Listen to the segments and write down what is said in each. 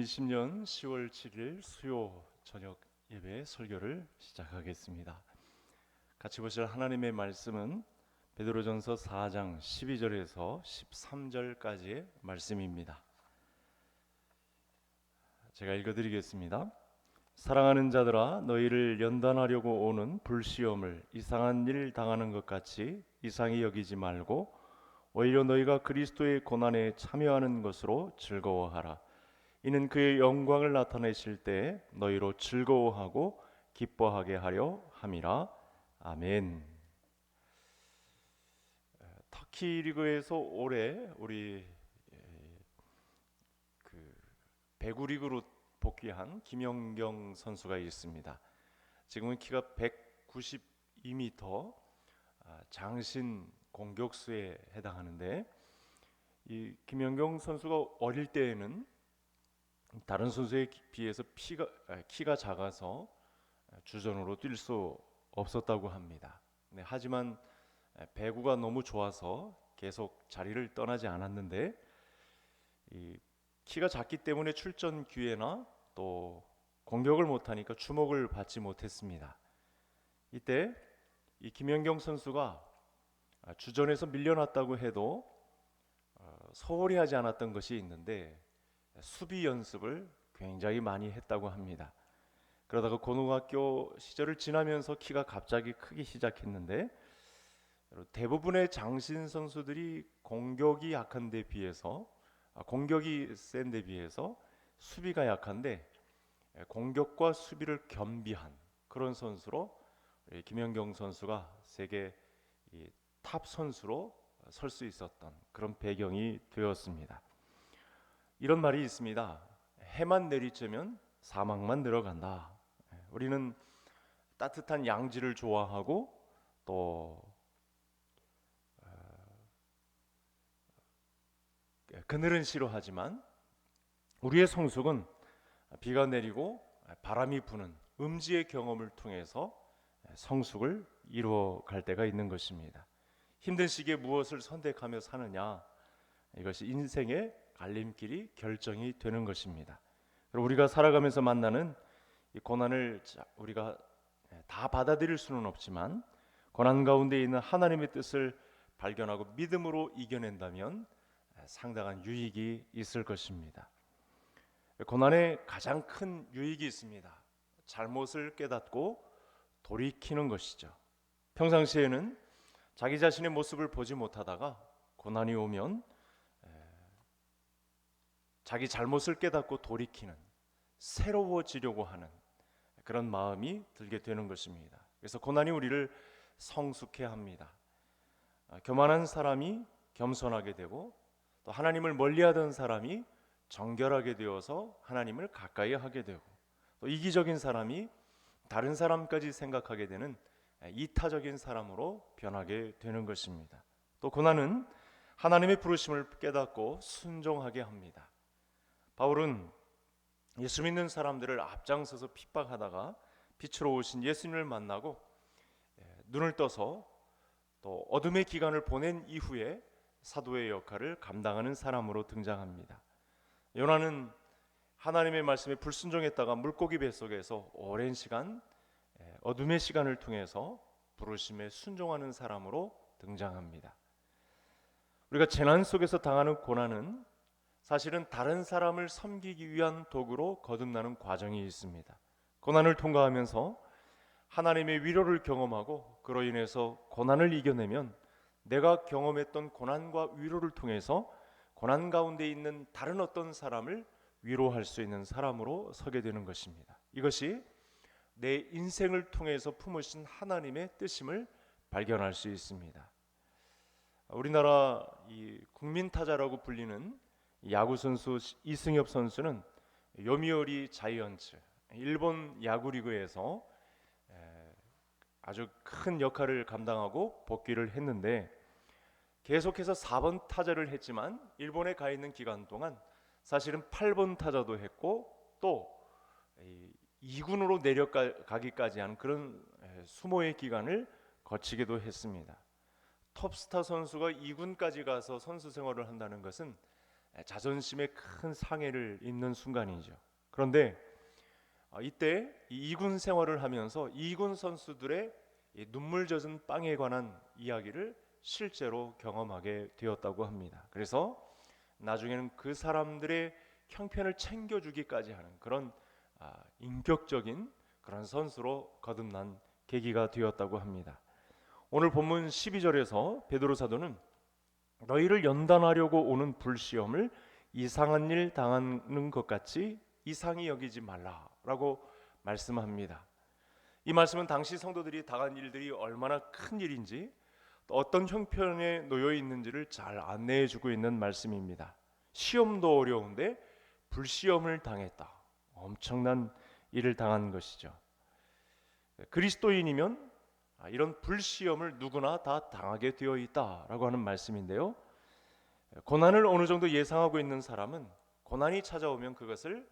2020년 10월 7일 수요 저녁 예배 설교를 시작하겠습니다. 같이 보실 하나님의 말씀은 베드로전서 4장 12절에서 13절까지의 말씀입니다. 제가 읽어드리겠습니다. 사랑하는 자들아, 너희를 연단하려고 오는 불시험을 이상한 일 당하는 것 같이 이상히 여기지 말고 오히려 너희가 그리스도의 고난에 참여하는 것으로 즐거워하라. 이는 그의 영광을 나타내실 때 너희로 즐거워하고 기뻐하게 하려 함이라. 아멘. 터키 리그에서 올해 우리 배구 리그로 복귀한 김연경 선수가 있습니다. 지금은 키가 192m, 장신 공격수에 해당하는데, 이 김연경 선수가 어릴 때에는 다른 선수에 비해서 키가 작아서 주전으로 뛸 수 없었다고 합니다. 네, 하지만 배구가 너무 좋아서 계속 자리를 떠나지 않았는데, 이 키가 작기 때문에 출전 기회나 또 공격을 못하니까 주목을 받지 못했습니다. 이때 이 김연경 선수가 주전에서 밀려났다고 해도 소홀히 하지 않았던 것이 있는데, 수비 연습을 굉장히 많이 했다고 합니다. 그러다가 고등학교 시절을 지나면서 키가 갑자기 크기 시작했는데, 대부분의 장신 선수들이 공격이 센 데 비해서 수비가 약한데, 공격과 수비를 겸비한 그런 선수로 김연경 선수가 세계 탑 선수로 설 수 있었던 그런 배경이 되었습니다. 이런 말이 있습니다. 해만 내리쬐면 사막만 늘어간다. 우리는 따뜻한 양지를 좋아하고 또 그늘은 싫어하지만, 우리의 성숙은 비가 내리고 바람이 부는 음지의 경험을 통해서 성숙을 이루어갈 때가 있는 것입니다. 힘든 시기에 무엇을 선택하며 사느냐, 이것이 인생의 갈림길이 결정이 되는 것입니다. 우리가 살아가면서 만나는 이 고난을 우리가 다 받아들일 수는 없지만, 고난 가운데 있는 하나님의 뜻을 발견하고 믿음으로 이겨낸다면 상당한 유익이 있을 것입니다. 고난에 가장 큰 유익이 있습니다. 잘못을 깨닫고 돌이키는 것이죠. 평상시에는 자기 자신의 모습을 보지 못하다가 고난이 오면 자기 잘못을 깨닫고 돌이키는, 새로워지려고 하는 그런 마음이 들게 되는 것입니다. 그래서 고난이 우리를 성숙해 합니다. 교만한 사람이 겸손하게 되고, 또 하나님을 멀리하던 사람이 정결하게 되어서 하나님을 가까이 하게 되고, 또 이기적인 사람이 다른 사람까지 생각하게 되는 이타적인 사람으로 변하게 되는 것입니다. 또 고난은 하나님의 부르심을 깨닫고 순종하게 합니다. 바울은 예수 믿는 사람들을 앞장서서 핍박하다가 빛으로 오신 예수님을 만나고 눈을 떠서 또 어둠의 기간을 보낸 이후에 사도의 역할을 감당하는 사람으로 등장합니다. 요나는 하나님의 말씀에 불순종했다가 물고기 뱃속에서 오랜 시간 어둠의 시간을 통해서 부르심에 순종하는 사람으로 등장합니다. 우리가 재난 속에서 당하는 고난은 사실은 다른 사람을 섬기기 위한 도구로 거듭나는 과정이 있습니다. 고난을 통과하면서 하나님의 위로를 경험하고, 그로 인해서 고난을 이겨내면 내가 경험했던 고난과 위로를 통해서 고난 가운데 있는 다른 어떤 사람을 위로할 수 있는 사람으로 서게 되는 것입니다. 이것이 내 인생을 통해서 품으신 하나님의 뜻임을 발견할 수 있습니다. 우리나라 이 국민 타자라고 불리는 야구 선수 이승엽 선수는 요미우리 자이언츠, 일본 야구 리그에서 아주 큰 역할을 감당하고 복귀를 했는데, 계속해서 4번 타자를 했지만 일본에 가 있는 기간 동안 사실은 8번 타자도 했고, 또 2군으로 내려가기까지 한 그런 수모의 기간을 거치기도 했습니다. 톱스타 선수가 2군까지 가서 선수 생활을 한다는 것은 자존심에 큰 상해를 입는 순간이죠. 그런데 이때 이 2군 생활을 하면서 2군 선수들의 이 눈물 젖은 빵에 관한 이야기를 실제로 경험하게 되었다고 합니다. 그래서 나중에는 그 사람들의 형편을 챙겨주기까지 하는 그런 인격적인 그런 선수로 거듭난 계기가 되었다고 합니다. 오늘 본문 12절에서 베드로 사도는 너희를 연단하려고 오는 불시험을 이상한 일 당하는 것 같이 이상히 여기지 말라라고 말씀합니다. 이 말씀은 당시 성도들이 당한 일들이 얼마나 큰 일인지 또 어떤 형편에 놓여 있는지를 잘 안내해 주고 있는 말씀입니다. 시험도 어려운데 불시험을 당했다. 엄청난 일을 당한 것이죠. 그리스도인이면 이런 불시험을 누구나 다 당하게 되어 있다라고 하는 말씀인데요. 고난을 어느 정도 예상하고 있는 사람은 고난이 찾아오면 그것을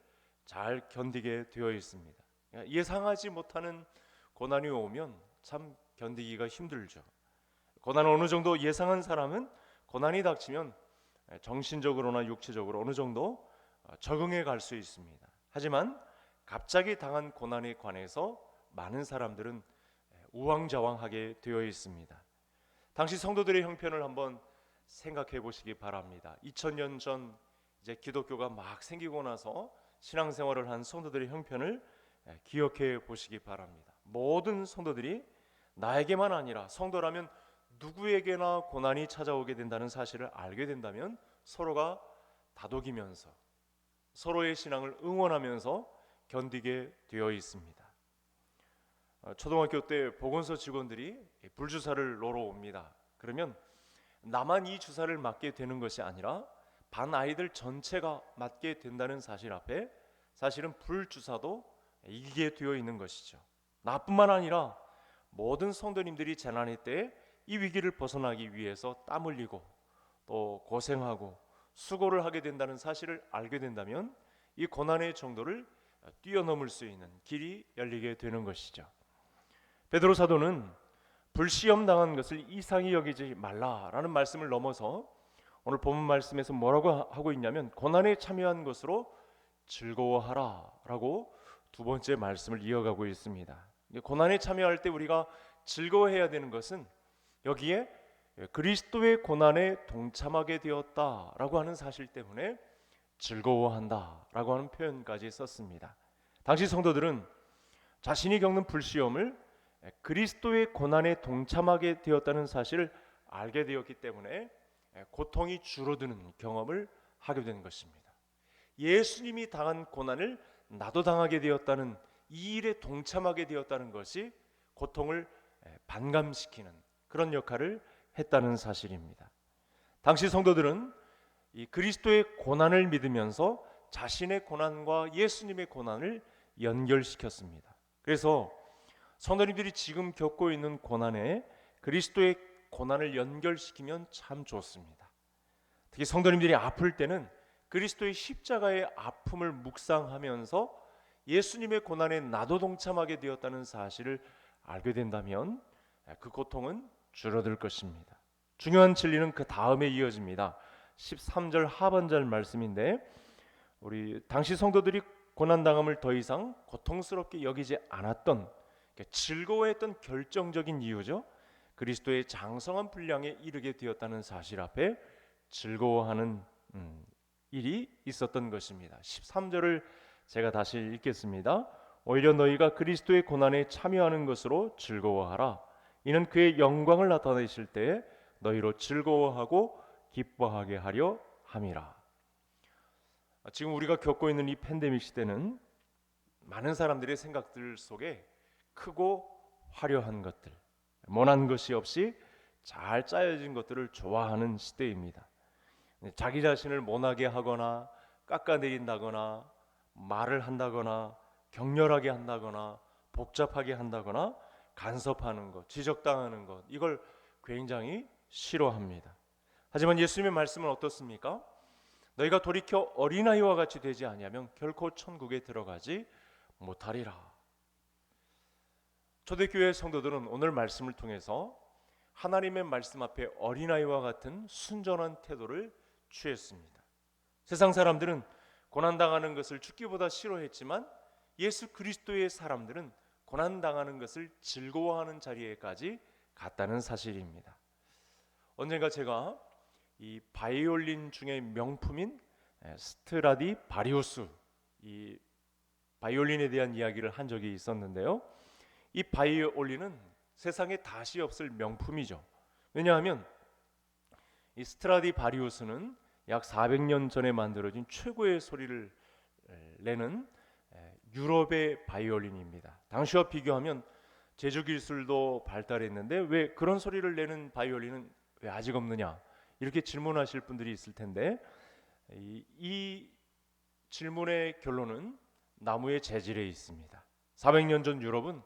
잘 견디게 되어 있습니다. 예상하지 못하는 고난이 오면 참 견디기가 힘들죠. 고난을 어느 정도 예상한 사람은 고난이 닥치면 정신적으로나 육체적으로 어느 정도 적응해 갈 수 있습니다. 하지만 갑자기 당한 고난에 관해서 많은 사람들은 우왕좌왕하게 되어 있습니다. 당시 성도들의 형편을 한번 생각해 보시기 바랍니다. 2000년 전 이제 기독교가 막 생기고 나서 신앙생활을 한 성도들의 형편을 기억해 보시기 바랍니다. 모든 성도들이 나에게만 아니라 성도라면 누구에게나 고난이 찾아오게 된다는 사실을 알게 된다면 서로가 다독이면서 서로의 신앙을 응원하면서 견디게 되어 있습니다. 초등학교 때 보건소 직원들이 불주사를 놓으러 옵니다. 그러면 나만 이 주사를 맞게 되는 것이 아니라 반 아이들 전체가 맞게 된다는 사실 앞에 사실은 불주사도 이기게 되어 있는 것이죠. 나뿐만 아니라 모든 성도님들이 재난의 때에 이 위기를 벗어나기 위해서 땀 흘리고 또 고생하고 수고를 하게 된다는 사실을 알게 된다면 이 고난의 정도를 뛰어넘을 수 있는 길이 열리게 되는 것이죠. 베드로 사도는 불시험 당한 것을 이상히 여기지 말라라는 말씀을 넘어서 오늘 본문 말씀에서 뭐라고 하고 있냐면 고난에 참여한 것으로 즐거워하라라고 두 번째 말씀을 이어가고 있습니다. 고난에 참여할 때 우리가 즐거워해야 되는 것은 여기에 그리스도의 고난에 동참하게 되었다라고 하는 사실 때문에 즐거워한다라고 하는 표현까지 썼습니다. 당시 성도들은 자신이 겪는 불시험을 그리스도의 고난에 동참하게 되었다는 사실을 알게 되었기 때문에 고통이 줄어드는 경험을 하게 된 것입니다. 예수님이 당한 고난을 나도 당하게 되었다는 이 일에 동참하게 되었다는 것이 고통을 반감시키는 그런 역할을 했다는 사실입니다. 당시 성도들은 이 그리스도의 고난을 믿으면서 자신의 고난과 예수님의 고난을 연결시켰습니다. 그래서 성도님들이 지금 겪고 있는 고난에 그리스도의 고난을 연결시키면 참 좋습니다. 특히 성도님들이 아플 때는 그리스도의 십자가의 아픔을 묵상하면서 예수님의 고난에 나도 동참하게 되었다는 사실을 알게 된다면 그 고통은 줄어들 것입니다. 중요한 진리는 그 다음에 이어집니다. 13절 하반절 말씀인데 우리 당시 성도들이 고난당함을 더 이상 고통스럽게 여기지 않았던 즐거워했던 결정적인 이유죠. 그리스도의 장성한 분량에 이르게 되었다는 사실 앞에 즐거워하는 일이 있었던 것입니다. 13절을 제가 다시 읽겠습니다. 오히려 너희가 그리스도의 고난에 참여하는 것으로 즐거워하라. 이는 그의 영광을 나타내실 때에 너희로 즐거워하고 기뻐하게 하려 함이라. 지금 우리가 겪고 있는 이 팬데믹 시대는 많은 사람들의 생각들 속에 크고 화려한 것들, 모난 것이 없이 잘 짜여진 것들을 좋아하는 시대입니다. 자기 자신을 모나게 하거나 깎아내린다거나 말을 한다거나 격렬하게 한다거나 복잡하게 한다거나 간섭하는 것, 지적당하는 것, 이걸 굉장히 싫어합니다. 하지만 예수님의 말씀은 어떻습니까? 너희가 돌이켜 어린아이와 같이 되지 아니하면 결코 천국에 들어가지 못하리라. 초대교회 성도들은 오늘 말씀을 통해서 하나님의 말씀 앞에 어린아이와 같은 순전한 태도를 취했습니다. 세상 사람들은 고난당하는 것을 죽기보다 싫어했지만 예수 그리스도의 사람들은 고난당하는 것을 즐거워하는 자리에까지 갔다는 사실입니다. 언젠가 제가 이 바이올린 중에 명품인 스트라디 바리우스, 이 바이올린에 대한 이야기를 한 적이 있었는데요. 이 바이올린은 세상에 다시 없을 명품이죠. 왜냐하면 이 스트라디 바리우스는 약 400년 전에 만들어진 최고의 소리를 내는 유럽의 바이올린입니다. 당시와 비교하면 제조 기술도 발달했는데 왜 그런 소리를 내는 바이올린은 왜 아직 없느냐, 이렇게 질문하실 분들이 있을 텐데, 이 질문의 결론은 나무의 재질에 있습니다. 400년 전 유럽은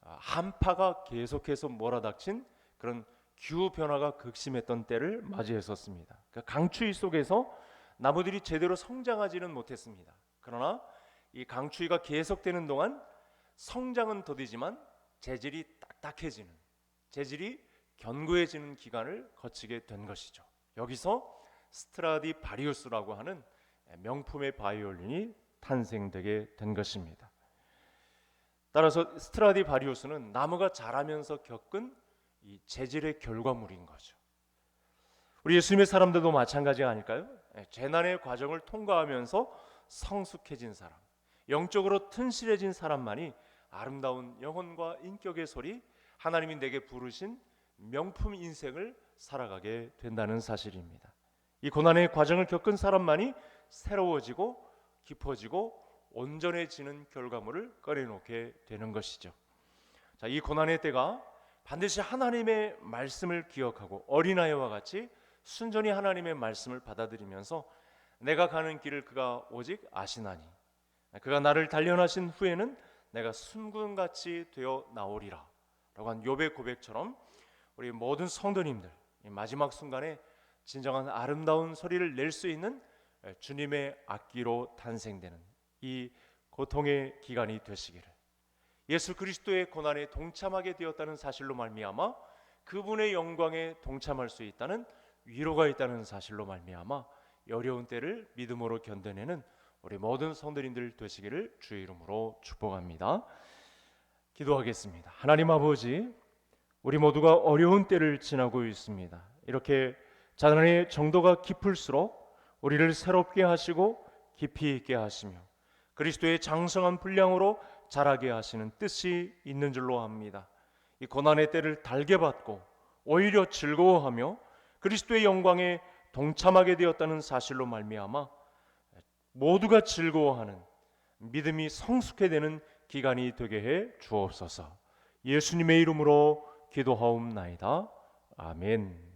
한파가 계속해서 몰아닥친 그런 기후 변화가 극심했던 때를 맞이했었습니다. 그러니까 강추위 속에서 나무들이 제대로 성장하지는 못했습니다. 그러나 이 강추위가 계속되는 동안 성장은 더디지만 재질이 딱딱해지는, 재질이 견고해지는 기간을 거치게 된 것이죠. 여기서 스트라디 바리우스라고 하는 명품의 바이올린이 탄생되게 된 것입니다. 따라서 스트라디 바리우스는 나무가 자라면서 겪은 이 재질의 결과물인 거죠. 우리 예수님의 사람들도 마찬가지가 아닐까요? 재난의 과정을 통과하면서 성숙해진 사람, 영적으로 튼실해진 사람만이 아름다운 영혼과 인격의 소리, 하나님이 내게 부르신 명품 인생을 살아가게 된다는 사실입니다. 이 고난의 과정을 겪은 사람만이 새로워지고 깊어지고 온전해지는 결과물을 꺼내놓게 되는 것이죠. 자, 이 고난의 때가 반드시 하나님의 말씀을 기억하고 어린아이와 같이 순전히 하나님의 말씀을 받아들이면서 내가 가는 길을 그가 오직 아시나니 그가 나를 단련하신 후에는 내가 순금같이 되어 나오리라 라고 한 욥의 고백처럼 우리 모든 성도님들 이 마지막 순간에 진정한 아름다운 소리를 낼 수 있는 주님의 악기로 탄생되는 이 고통의 기간이 되시기를, 예수 그리스도의 고난에 동참하게 되었다는 사실로 말미암아 그분의 영광에 동참할 수 있다는 위로가 있다는 사실로 말미암아 어려운 때를 믿음으로 견뎌내는 우리 모든 성도님들 되시기를 주의 이름으로 축복합니다. 기도하겠습니다. 하나님 아버지, 우리 모두가 어려운 때를 지나고 있습니다. 이렇게 자난의 정도가 깊을수록 우리를 새롭게 하시고 깊이 있게 하시며 그리스도의 장성한 분량으로 자라게 하시는 뜻이 있는 줄로 압니다. 이 고난의 때를 달게 받고 오히려 즐거워하며 그리스도의 영광에 동참하게 되었다는 사실로 말미암아 모두가 즐거워하는 믿음이 성숙해 되는 기간이 되게 해 주옵소서. 예수님의 이름으로 기도하옵나이다. 아멘.